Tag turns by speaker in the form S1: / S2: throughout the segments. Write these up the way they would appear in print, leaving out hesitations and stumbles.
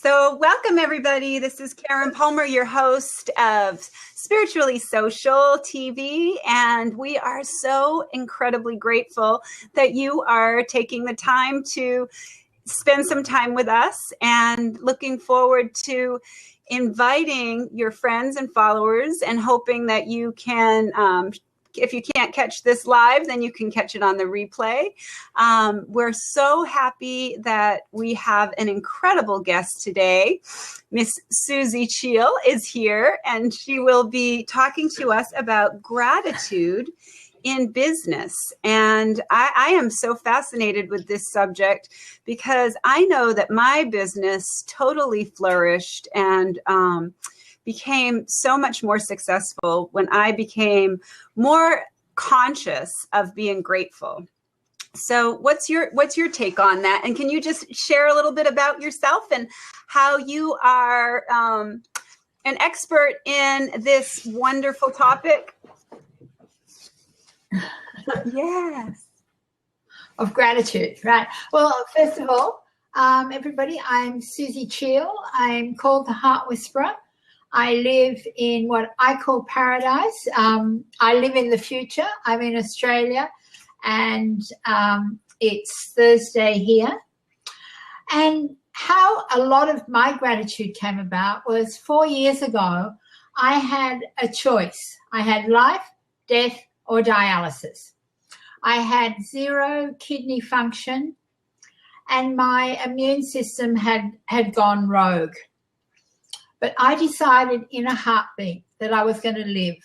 S1: So welcome, everybody. This is Karen Palmer, your host of Spiritually Social TV, and we are so incredibly grateful that you are taking the time to spend some time with us, and looking forward to inviting your friends and followers, and hoping that you can if you can't catch this live, then you can catch it on the replay. We're so happy that we have an incredible guest today. Miss Suzie Cheel is here, and she will be talking to us about gratitude in business. And I am so fascinated with this subject because I know that my business totally flourished and became so much more successful when I became more conscious of being grateful. So what's your take on that? And can you just share a little bit about yourself and how you are an expert in this wonderful topic? Yes.
S2: Of gratitude, right? Well, first of all, everybody, I'm Suzie Cheel. I'm called the Heart Whisperer. I live in what I call paradise. I live in the future. I'm in Australia, and it's Thursday here. And how a lot of my gratitude came about was 4 years ago, I had a choice. I had life, death, or dialysis. I had 0 kidney function, and my immune system had gone rogue. But I decided in a heartbeat that I was going to live.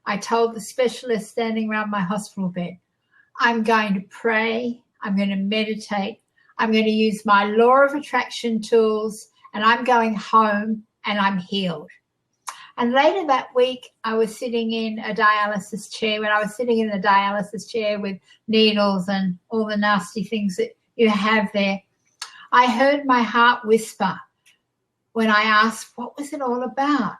S2: I told the specialist standing around my hospital bed, I'm going to pray, I'm going to meditate, I'm going to use my law of attraction tools, and I'm going home and I'm healed. And later that week, I was sitting in a dialysis chair. When I was sitting in the dialysis chair with needles and all the nasty things that you have there, I heard my heart whisper when I asked, what was it all about?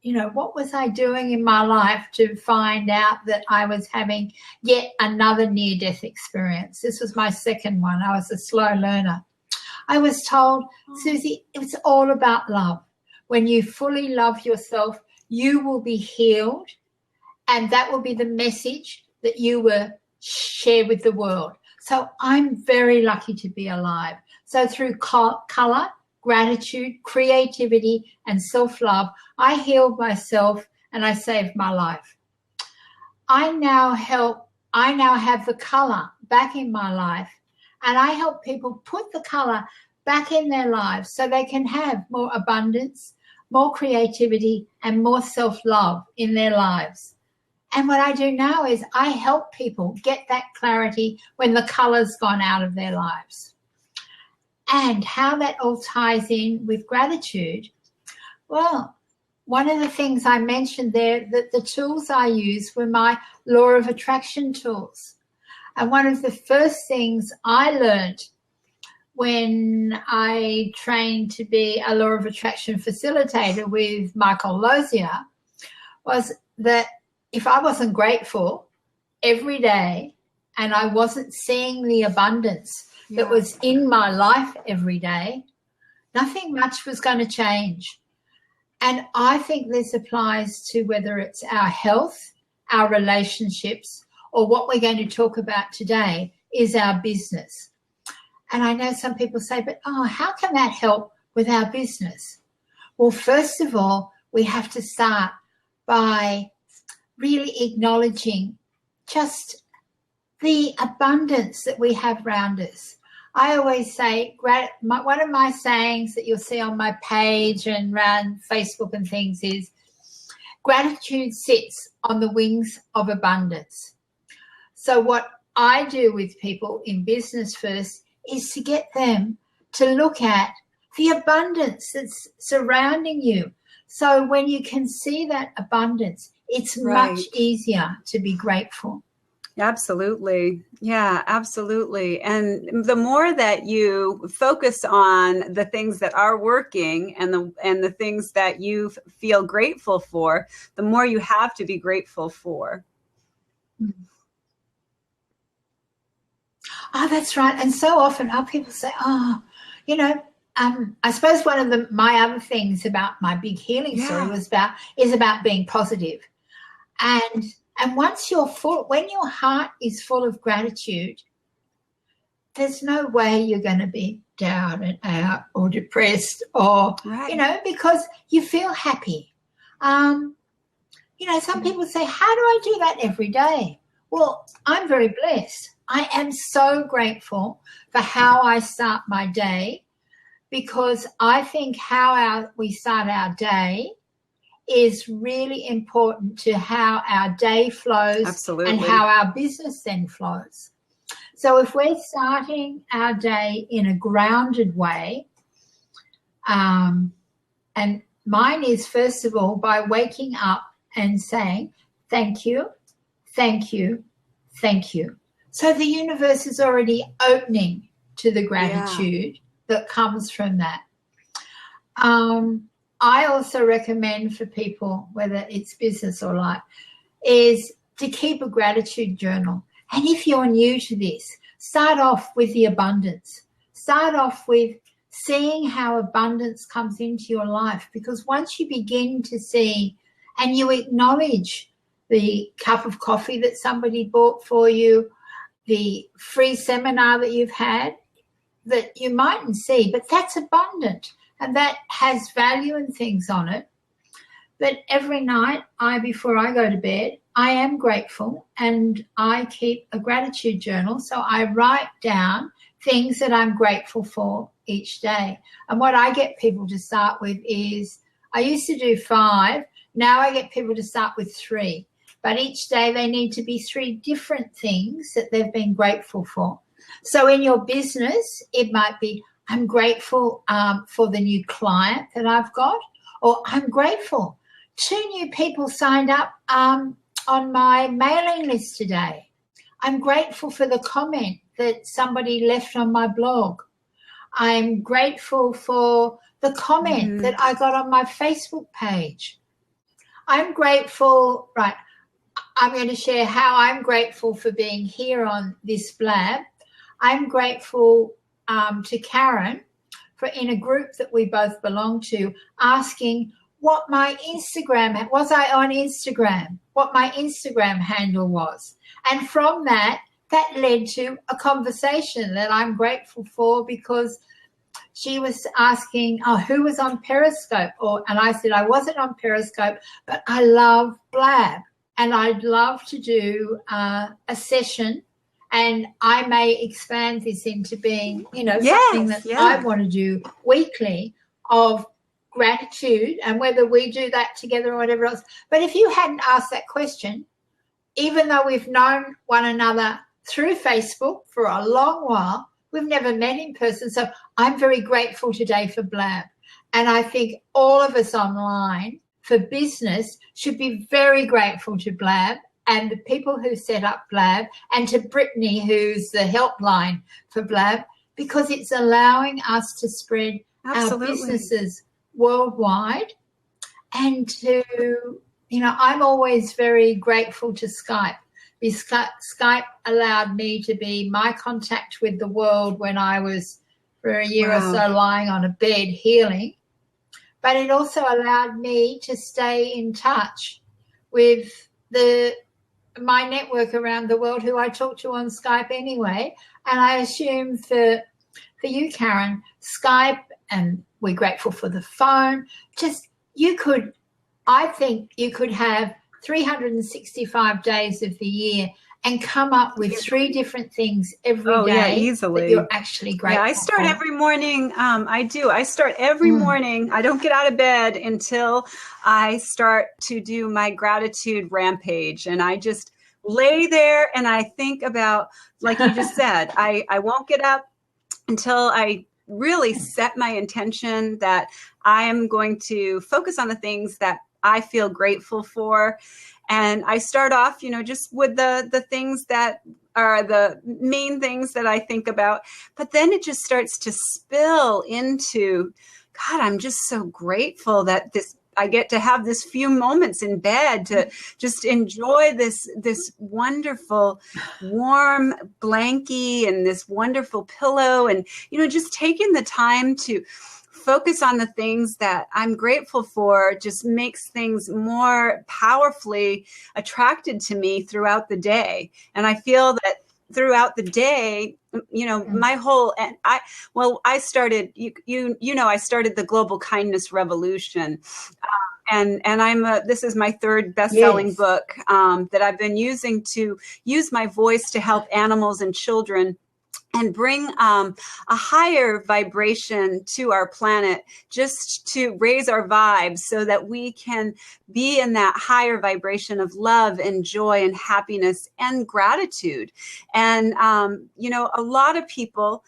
S2: You know, what was I doing in my life to find out that I was having yet another near-death experience? This was my second one. I was a slow learner. I was told, Susie, it's all about love. When you fully love yourself, you will be healed, and that will be the message that you will share with the world. So I'm very lucky to be alive. So through color, gratitude, creativity, and self-love, I healed myself and I saved my life. I now have the color back in my life, and I help people put the color back in their lives so they can have more abundance, more creativity, and more self-love in their lives. And what I do now is I help people get that clarity when the color's gone out of their lives. And how that all ties in with gratitude, well, one of the things I mentioned there, that the tools I used were my law of attraction tools. And one of the first things I learned when I trained to be a law of attraction facilitator with Michael Lozier was that if I wasn't grateful every day and I wasn't seeing the abundance that was in my life every day, nothing much was going to change. And I think this applies to whether it's our health, our relationships, or what we're going to talk about today is our business. And I know some people say, but how can that help with our business? Well, first of all, we have to start by really acknowledging just the abundance that we have around us. I always say, one of my sayings that you'll see on my page and around Facebook and things is, gratitude sits on the wings of abundance. So what I do with people in business first is to get them to look at the abundance that's surrounding you. So when you can see that abundance, it's much easier to be grateful.
S1: Absolutely. Yeah, absolutely. And the more that you focus on the things that are working and the things that you feel grateful for, the more you have to be grateful for.
S2: Oh, that's right. And so often our people say, you know, I suppose one of my other things about my big healing story is about being positive. And once you're full, when your heart is full of gratitude, there's no way you're going to be down and out or depressed or, because you feel happy. Some people say, how do I do that every day? Well, I'm very blessed. I am so grateful for how I start my day, because I think how we start our day is really important to how our day flows. Absolutely. And how our business then flows. So if we're starting our day in a grounded way, and mine is, first of all, by waking up and saying, thank you, thank you, thank you. So the universe is already opening to the gratitude that comes from that. I also recommend for people, whether it's business or life, is to keep a gratitude journal. And if you're new to this, start off with the abundance. Start off with seeing how abundance comes into your life, because once you begin to see and you acknowledge the cup of coffee that somebody bought for you, the free seminar that you've had that you mightn't see, but that's abundant and that has value and things on it. But every night, before I go to bed, I am grateful, and I keep a gratitude journal. So I write down things that I'm grateful for each day. And what I get people to start with is, I used to do 5. Now I get people to start with 3. But each day they need to be 3 different things that they've been grateful for. So in your business, it might be, I'm grateful for the new client that I've got, or I'm grateful 2 new people signed up on my mailing list today. I'm grateful for the comment that somebody left on my blog. I'm grateful for the comment that I got on my Facebook page. I'm grateful, I'm going to share how I'm grateful for being here on this blab. I'm grateful to Karen for, in a group that we both belong to, asking what my Instagram, was I on Instagram, what my Instagram handle was. And from that led to a conversation that I'm grateful for, because she was asking, who was on Periscope? And I said, I wasn't on Periscope, but I love Blab. And I'd love to do a session, and I may expand this into being, something that I want to do weekly of gratitude, and whether we do that together or whatever else. But if you hadn't asked that question, even though we've known one another through Facebook for a long while, we've never met in person. So I'm very grateful today for Blab. And I think all of us online for business should be very grateful to Blab and the people who set up Blab, and to Brittany, who's the helpline for Blab, because it's allowing us to spread our businesses worldwide. And to, I'm always very grateful to Skype. Skype allowed me to be my contact with the world when I was for a year or so lying on a bed healing. But it also allowed me to stay in touch with my network around the world, who I talk to on Skype anyway. And I assume for you, Karen, Skype, and we're grateful for the phone. I think you could have 365 days of the year and come up with 3 different things every day
S1: easily.
S2: That you're actually grateful for.
S1: I start every morning. I start every morning. I don't get out of bed until I start to do my gratitude rampage. And I just lay there and I think about, like you just said, I won't get up until I really set my intention that I am going to focus on the things that I feel grateful for. And I start off, just with the things that are the main things that I think about. But then it just starts to spill into, God, I'm just so grateful that this I get to have this few moments in bed to just enjoy this wonderful warm blankie and this wonderful pillow, and just taking the time to focus on the things that I'm grateful for just makes things more powerfully attracted to me throughout the day. And I feel that throughout the day, my whole, and I started, I started the Global Kindness Revolution. And this is my third best-selling book that I've been using to use my voice to help animals and children and bring a higher vibration to our planet, just to raise our vibes so that we can be in that higher vibration of love and joy and happiness and gratitude. And, a lot of people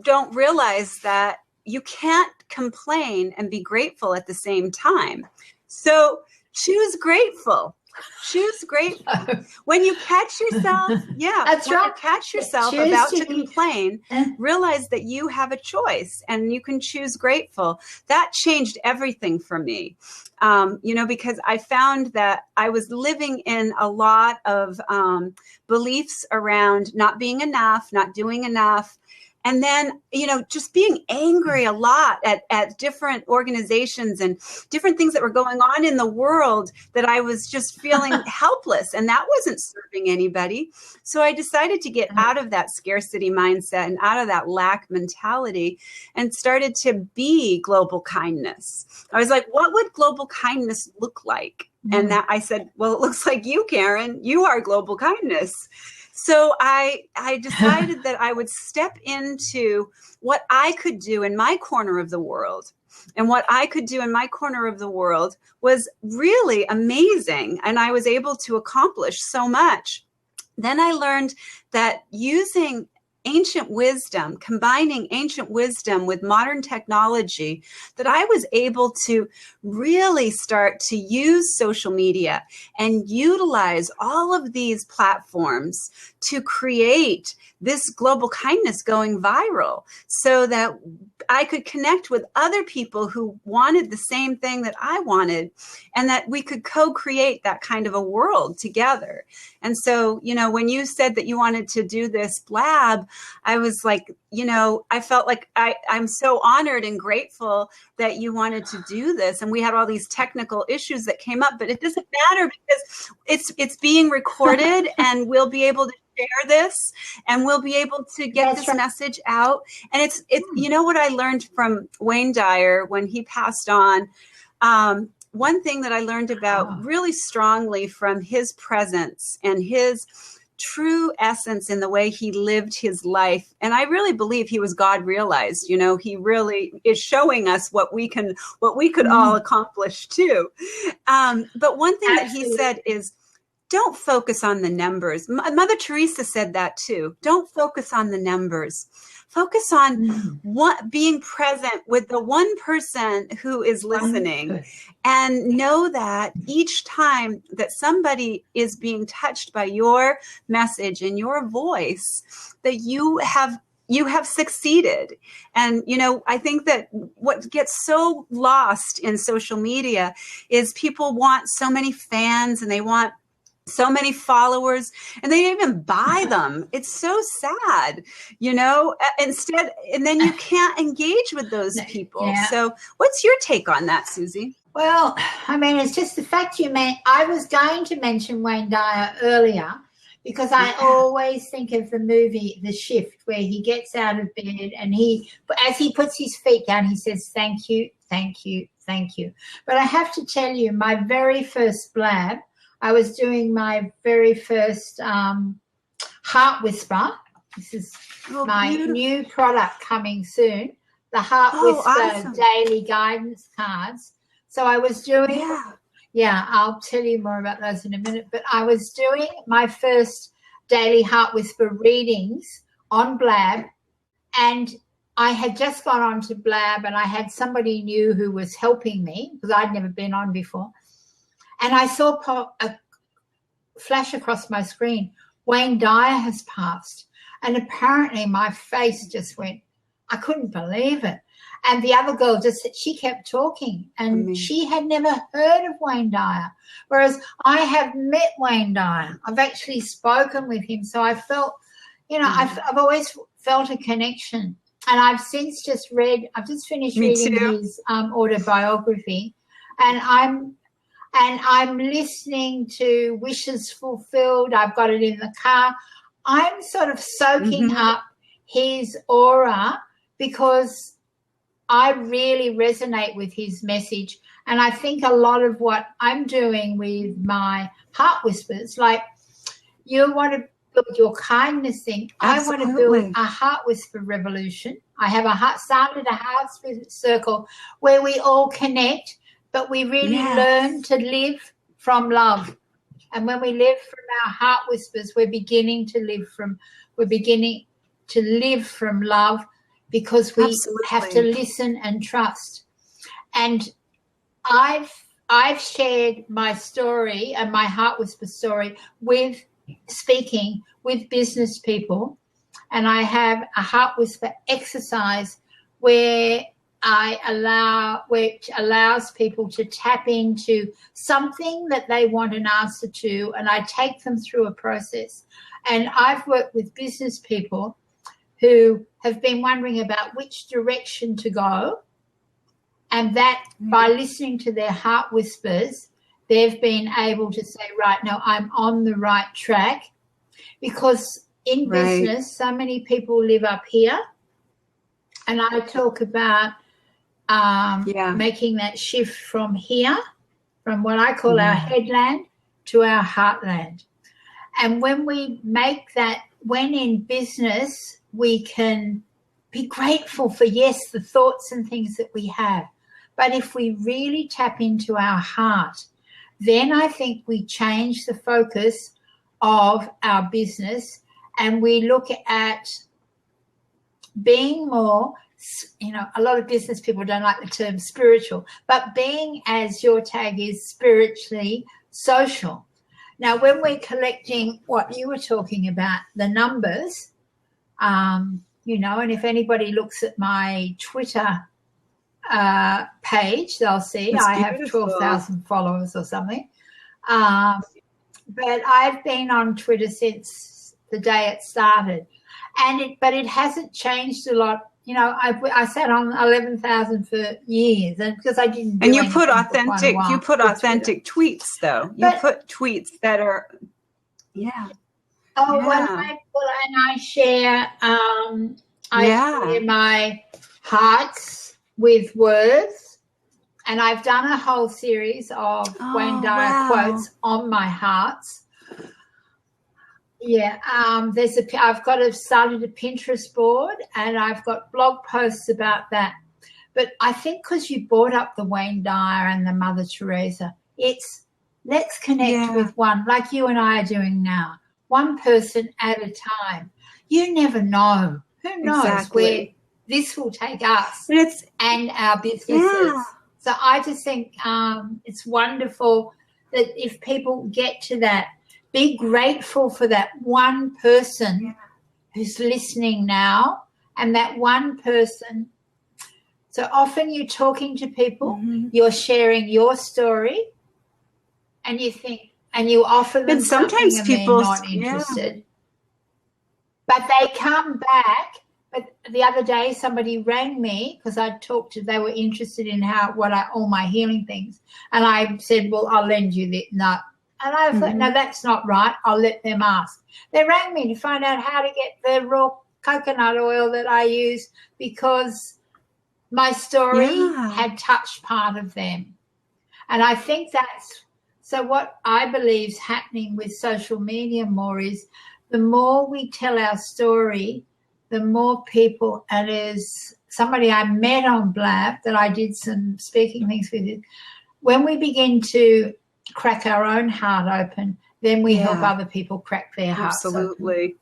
S1: don't realize that you can't complain and be grateful at the same time. So choose grateful. Choose grateful. When you catch yourself,
S2: that's right.
S1: You catch yourself about to complain, realize that you have a choice and you can choose grateful. That changed everything for me, because I found that I was living in a lot of beliefs around not being enough, not doing enough. And then, just being angry a lot at different organizations and different things that were going on in the world, that I was just feeling helpless, and that wasn't serving anybody. So I decided to get out of that scarcity mindset and out of that lack mentality and started to be global kindness. I was like, what would global kindness look like? And that I said, well, it looks like you, Karen. You are global kindness. So I decided that I would step into what I could do in my corner of the world. And what I could do in my corner of the world was really amazing. And I was able to accomplish so much. Then I learned that using ancient wisdom, combining ancient wisdom with modern technology, that I was able to really start to use social media and utilize all of these platforms to create this global kindness going viral, so that I could connect with other people who wanted the same thing that I wanted, and that we could co-create that kind of a world together. And so, when you said that you wanted to do this blab, I was like, I felt like I'm so honored and grateful that you wanted to do this. And we had all these technical issues that came up, but it doesn't matter, because it's being recorded and we'll be able to share this, and we'll be able to get this message out. And it's what I learned from Wayne Dyer when he passed on. One thing that I learned about really strongly from his presence and his true essence in the way he lived his life. And I really believe he was God realized. He really is showing us what we could all accomplish too. But one thing that he said is, don't focus on the numbers. Mother Teresa said that too. Don't focus on the numbers. Focus on being present with the one person who is listening, and know that each time that somebody is being touched by your message and your voice, that you have succeeded. And, I think that what gets so lost in social media is people want so many fans and they want so many followers, and they didn't even buy them. It's so sad, instead, and then you can't engage with those people. Yeah. So what's your take on that, Susie?
S2: Well, it's just the fact I was going to mention Wayne Dyer earlier, because I always think of the movie The Shift, where he gets out of bed and as he puts his feet down, he says, thank you, thank you, thank you. But I have to tell you, my very first blab, I was doing my very first Heart Whisper. This is my new product coming soon, the Heart Whisper Daily Guidance Cards. So I was doing, I'll tell you more about those in a minute, but I was doing my first daily Heart Whisper readings on Blab, and I had just gone on to Blab, and I had somebody new who was helping me, because I'd never been on before. And I saw a flash across my screen, Wayne Dyer has passed. And apparently my face just went, I couldn't believe it. And the other girl she kept talking, and she had never heard of Wayne Dyer, whereas I have met Wayne Dyer. I've actually spoken with him, so I felt, I've always felt a connection. And I've since just I've just finished reading his autobiography, and I'm listening to Wishes Fulfilled. I've got it in the car. I'm sort of soaking up his aura because I really resonate with his message. And I think a lot of what I'm doing with my Heart Whispers, like you want to build your kindness thing.
S1: Absolutely.
S2: I want to build a Heart Whisper revolution. I have started a Heart Whisper circle where we all connect, but we really learn to live from love. And when we live from our Heart Whispers, we're beginning to live from love, because we have to listen and trust. And I've shared my story and my Heart Whisper story with speaking with business people, and I have a Heart Whisper exercise which allows people to tap into something that they want an answer to, and I take them through a process. And I've worked with business people who have been wondering about which direction to go, and that by listening to their Heart Whispers, they've been able to say, right, now I'm on the right track. Because in business, so many people live up here, and I talk about making that shift from here, from what I call our headland to our heartland. And when we make that, when in business, we can be grateful for, yes, the thoughts and things that we have. But if we really tap into our heart, then I think we change the focus of our business, and we look at being more, a lot of business people don't like the term spiritual, but being, as your tag is, spiritually social. Now, when we're collecting what you were talking about, the numbers, and if anybody looks at my Twitter page, they'll see I have 12,000 followers or something. But I've been on Twitter since the day it started, but it hasn't changed a lot. I sat on 11,000 for years, and because I didn't.
S1: And you put authentic tweets, though. You put tweets that are,
S2: Oh, and I share. Share my hearts with words. And I've done a whole series of Wayne Dyer quotes on my hearts. Yeah, I've started a Pinterest board, and I've got blog posts about that. But I think because you brought up the Wayne Dyer and the Mother Teresa, let's connect with one, like you and I are doing now, one person at a time. You never know. Who knows where this will take us and our businesses. Yeah. So I just think it's wonderful that if people get to that, be grateful for that one person who's listening now, and that one person. So often you're talking to people, you're sharing your story, and you think, and you offer them something, and they're not interested. But they come back. But the other day somebody rang me because they were interested in all my healing things. And I said, well, I'll lend you this. No. And I thought, no, that's not right. I'll let them ask. They rang me to find out how to get the raw coconut oil that I use, because my story had touched part of them. And I think so what I believe is happening with social media more is the more we tell our story, the more people, and as somebody I met on Blab that I did some speaking things with, when we begin to crack our own heart open, then we help other people crack their hearts open.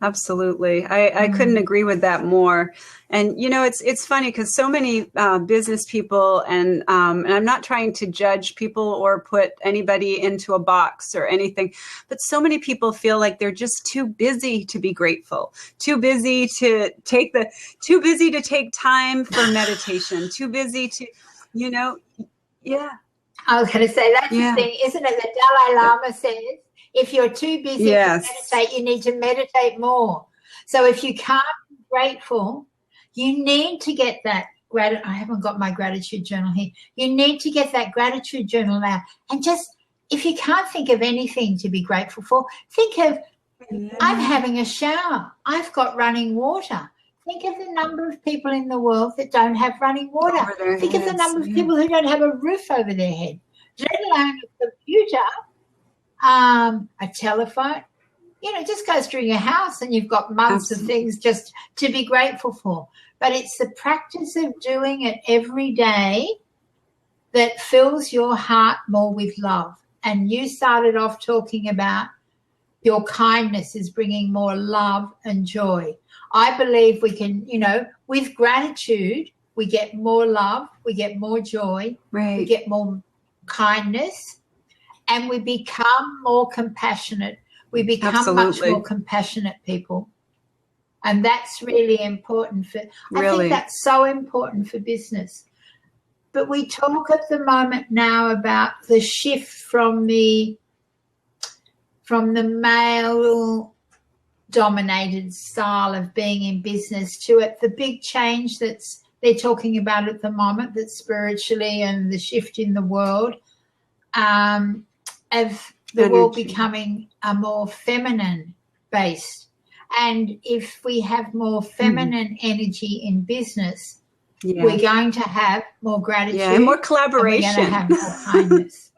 S1: Absolutely. I couldn't agree with that more. And, you know, it's funny because so many business people and I'm not trying to judge people or put anybody into a box or anything, but so many people feel like they're just too busy to be grateful, too busy to take time for meditation, too busy to, you know, yeah.
S2: I was going to say, that's the thing, isn't it? The Dalai Lama says, if you're too busy to meditate, you need to meditate more. So if you can't be grateful, you need to get that I haven't got my gratitude journal here. You need to get that gratitude journal out. And just, if you can't think of anything to be grateful for, think of, I'm having a shower. I've got running water. Think of the number of people in the world that don't have running water. Think of the number of people who don't have a roof over their head, let alone a computer, a telephone. You know, just goes through your house and you've got months of things just to be grateful for. But it's the practice of doing it every day that fills your heart more with love. And you started off talking about your kindness is bringing more love and joy. I believe we can, you know, with gratitude, we get more love, we get more joy, we get more kindness, and we become more compassionate. We become much more compassionate people. And that's really important I think that's so important for business. But we talk at the moment now about the shift from the male dominated style of being in business to it, the big change they're talking about at the moment, that's spiritually, and the shift in the world of the world becoming a more feminine based. And if we have more feminine energy in business, we're going to have more gratitude
S1: and more collaboration.
S2: And we're going to have more kindness.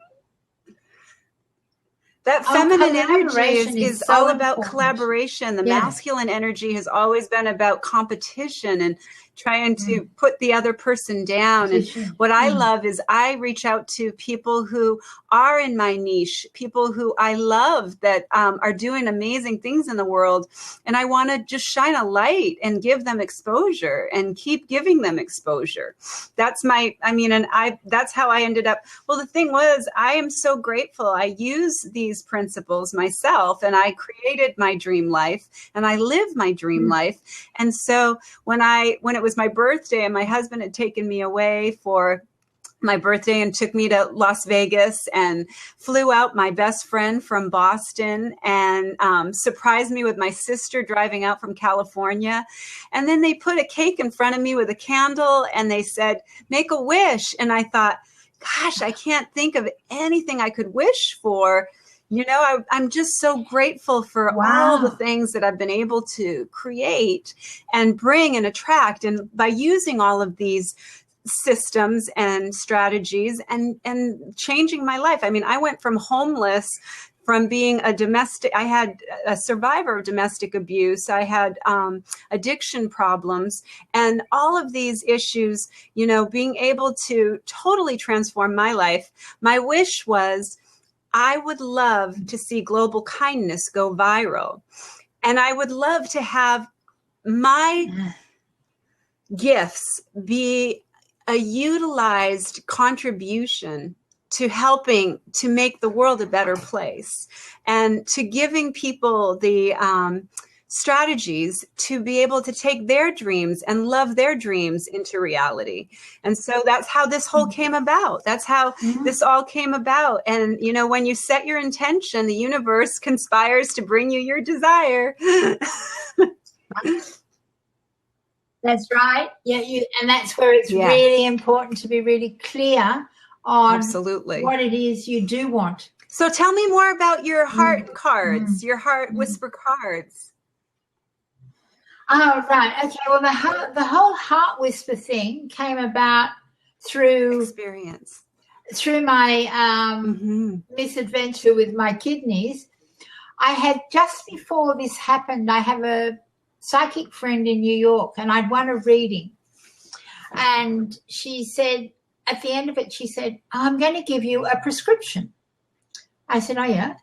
S1: That feminine energy is so all about collaboration. The masculine energy has always been about competition and trying to put the other person down. And what I love is I reach out to people who are in my niche, people who I love that are doing amazing things in the world. And I want to just shine a light and give them exposure and keep giving them exposure. That's that's how I ended up. Well, the thing was, I am so grateful. I use these principles myself and I created my dream life and I live my dream life. And so when it was my birthday and my husband had taken me away for my birthday and took me to Las Vegas and flew out my best friend from Boston and surprised me with my sister driving out from California. And then they put a cake in front of me with a candle and they said, make a wish. And I thought, gosh, I can't think of anything I could wish for. You know, I'm just so grateful for all the things that I've been able to create and bring and attract. And by using all of these systems and strategies and changing my life. I mean, I went from homeless, from being I had a survivor of domestic abuse. I had addiction problems and all of these issues, you know, being able to totally transform my life. My wish was, I would love to see global kindness go viral. And I would love to have my gifts be a utilized contribution to helping to make the world a better place and to giving people the strategies to be able to take their dreams and love their dreams into reality. And so that's how this whole came about. That's how this all came about. And, you know, when you set your intention, the universe conspires to bring you your desire.
S2: That's right. Yeah, and that's where it's really important to be really clear on what it is you do want.
S1: So tell me more about your heart cards, your heart whisper cards.
S2: Oh, right. Okay. Well, the whole heart whisper thing came about through
S1: experience,
S2: through my misadventure with my kidneys. I had, just before this happened, I have a psychic friend in New York and I'd won a reading. And she said, at the end of it, she said, I'm going to give you a prescription. I said, oh, yeah.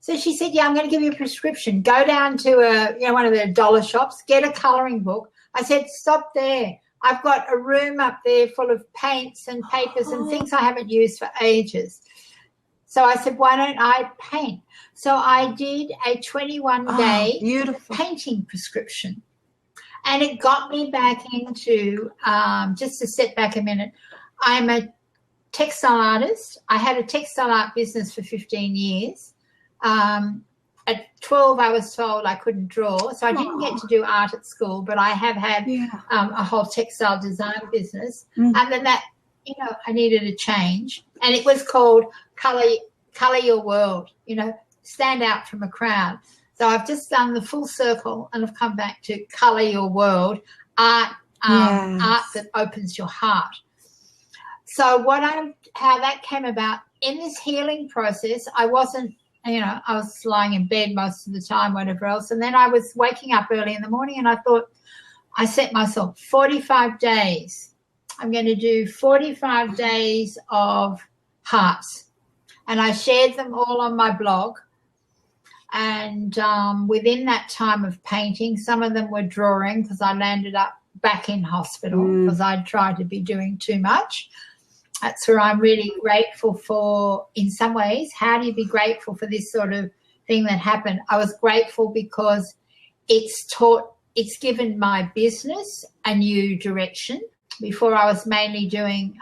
S2: So she said, yeah, I'm going to give you a prescription. Go down to one of the dollar shops, get a colouring book. I said, stop there. I've got a room up there full of paints and papers and things I haven't used for ages. So I said, why don't I paint? So I did a 21-day painting prescription. And it got me back into, just to step back a minute, I'm a textile artist. I had a textile art business for 15 years. At 12, I was told I couldn't draw, so I didn't get to do art at school, but I have had a whole textile design business. And then that, I needed a change. And it was called Colour Your World, stand out from a crowd. So I've just done the full circle and I've come back to Colour Your World, art that opens your heart. So how that came about in this healing process, I wasn't, I was lying in bed most of the time, whatever else. And then I was waking up early in the morning and I thought, I set myself 45 days. I'm going to do 45 days of hearts. And I shared them all on my blog. And within that time of painting, some of them were drawing because I landed up back in hospital because I'd tried to be doing too much. That's where I'm really grateful for, in some ways. How do you be grateful for this sort of thing that happened? I was grateful because it's given my business a new direction. Before I was mainly doing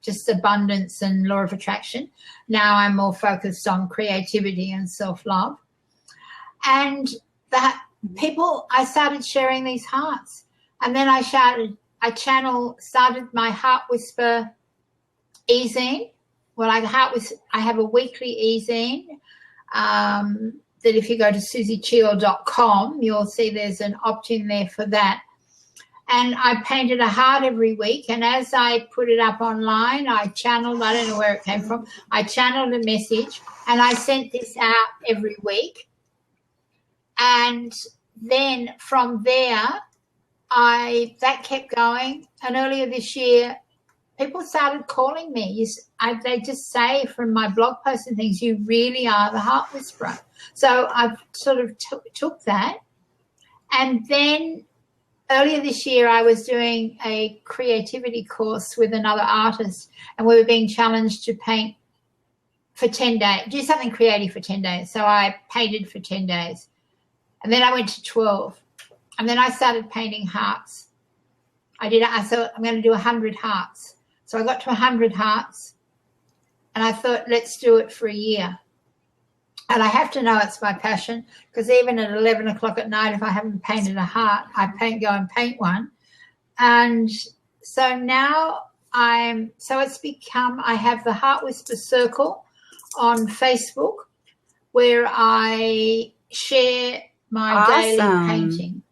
S2: just abundance and law of attraction. Now I'm more focused on creativity and self-love. And that I started sharing these hearts. And then I started my Heart Whisper e-zine. Well, I have a weekly e-zine that if you go to SuzieCheel.com, you'll see there's an opt-in there for that. And I painted a heart every week. And as I put it up online, I don't know where it came from, I channeled a message and I sent this out every week. And then from there, that kept going. And earlier this year, people started calling me. They just say from my blog posts and things, you really are the Heart Whisperer. So I've sort of took that. And then earlier this year, I was doing a creativity course with another artist, and we were being challenged to paint for 10 days, do something creative for 10 days. So I painted for 10 days. And then I went to 12. And then I started painting hearts. I thought, I'm going to do 100 hearts. So I got to 100 hearts, and I thought, let's do it for a year. And I have to know it's my passion, because even at 11 o'clock at night, if I haven't painted a heart, I go and paint one. And so now I have the Heart Whisper Circle on Facebook, where I share my daily painting.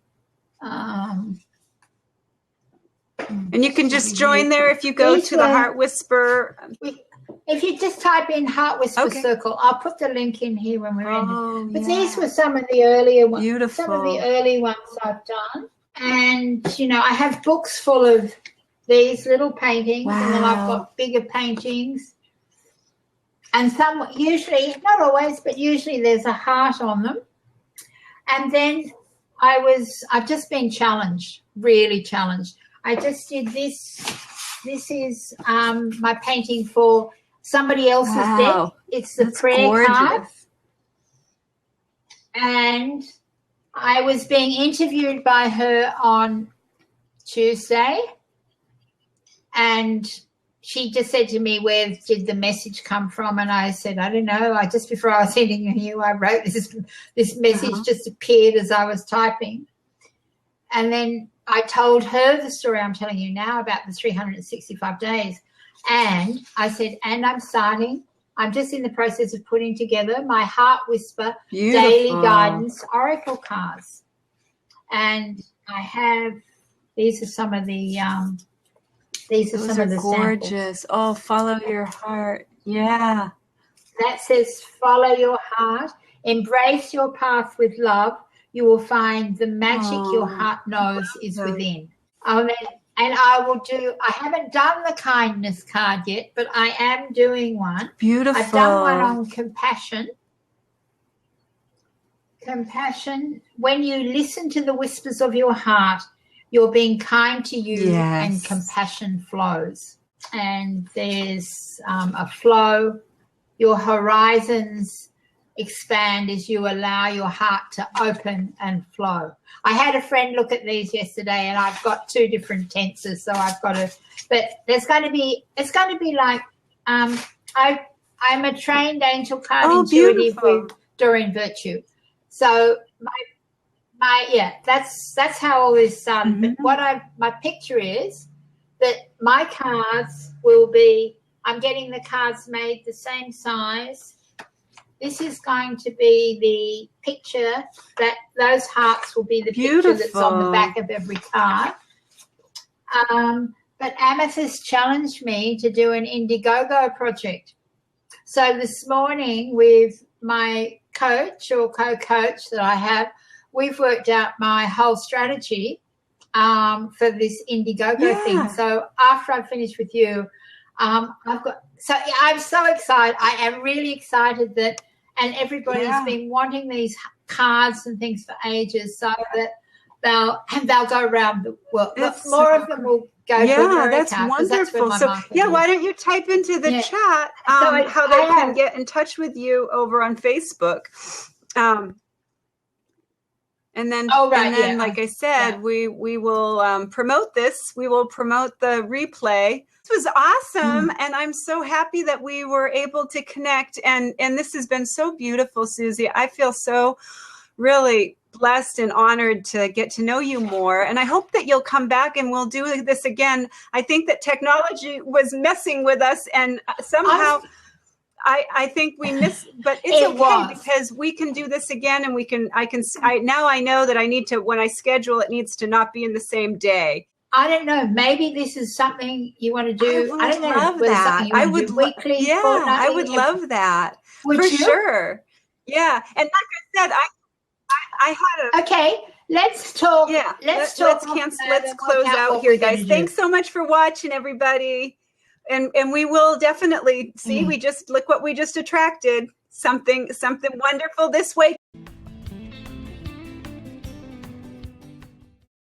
S1: And you can just join there if you go to the Heart Whisper.
S2: If you just type in Heart Whisper Circle, I'll put the link in here when we're in. But these were some of the earlier ones.
S1: Beautiful.
S2: Some of the early ones I've done. And, I have books full of these little paintings. Wow. And then I've got bigger paintings. And some, usually, not always, but usually there's a heart on them. And then I've just been challenged, really challenged. I just did this. This is my painting for somebody else's death. It's the prayer card. And I was being interviewed by her on Tuesday. And she just said to me, where did the message come from? And I said, I don't know. Just before I was sending you, I wrote this message just appeared as I was typing. And then I told her the story I'm telling you now about the 365 days. And I said, and I'm just in the process of putting together my Heart Whisper Daily Guidance Oracle cards. And I have, these are some of the,
S1: Those are gorgeous. Samples. Oh, follow your heart. Yeah.
S2: That says, follow your heart, embrace your path with love. You will find the magic your heart knows is within. And I haven't done the kindness card yet, but I am doing one.
S1: Beautiful.
S2: I've done one on compassion. Compassion. When you listen to the whispers of your heart, you're being kind to you,
S1: Yes.
S2: and compassion flows. And there's a flow. Your horizons expand as you allow your heart to open and flow. I had a friend look at these yesterday, and I've got 2 different tenses, so I've got to. But it's going to be like I'm a trained angel card intuitive with Doreen Virtue. So that's how all this started. But my picture is that my cards will be. I'm getting the cards made the same size. This is going to be the picture that those hearts will be the picture that's on the back of every card. But Amethyst challenged me to do an Indiegogo project. So this morning with my coach or co-coach that I have, we've worked out my whole strategy for this Indiegogo thing. So after I finish with you, I'm so excited. I am really excited that, and everybody's been wanting these cards and things for ages, so that they'll go around the world. More of them will go to America.
S1: That's wonderful. Why don't you type into the chat how they can get in touch with you over on Facebook? And then, like I said, we will promote this. We will promote the replay. This was awesome, and I'm so happy that we were able to connect. And this has been so beautiful, Susie. I feel so really blessed and honored to get to know you more. And I hope that you'll come back and we'll do this again. I think that technology was messing with us, and somehow I think we missed, but it's okay because we can do this again, and now I know that I need to, when I schedule, it needs to not be in the same day.
S2: I don't know. Maybe this is something you want to do. I don't know.
S1: Love that.
S2: I would weekly.
S1: Yeah, I would love that. For sure. Yeah, and like I said, I had a.
S2: Okay, let's talk.
S1: Yeah,
S2: let's
S1: close out here, guys. Thanks so much for watching, everybody. And we will definitely see. We just look what we just attracted. Something wonderful this way.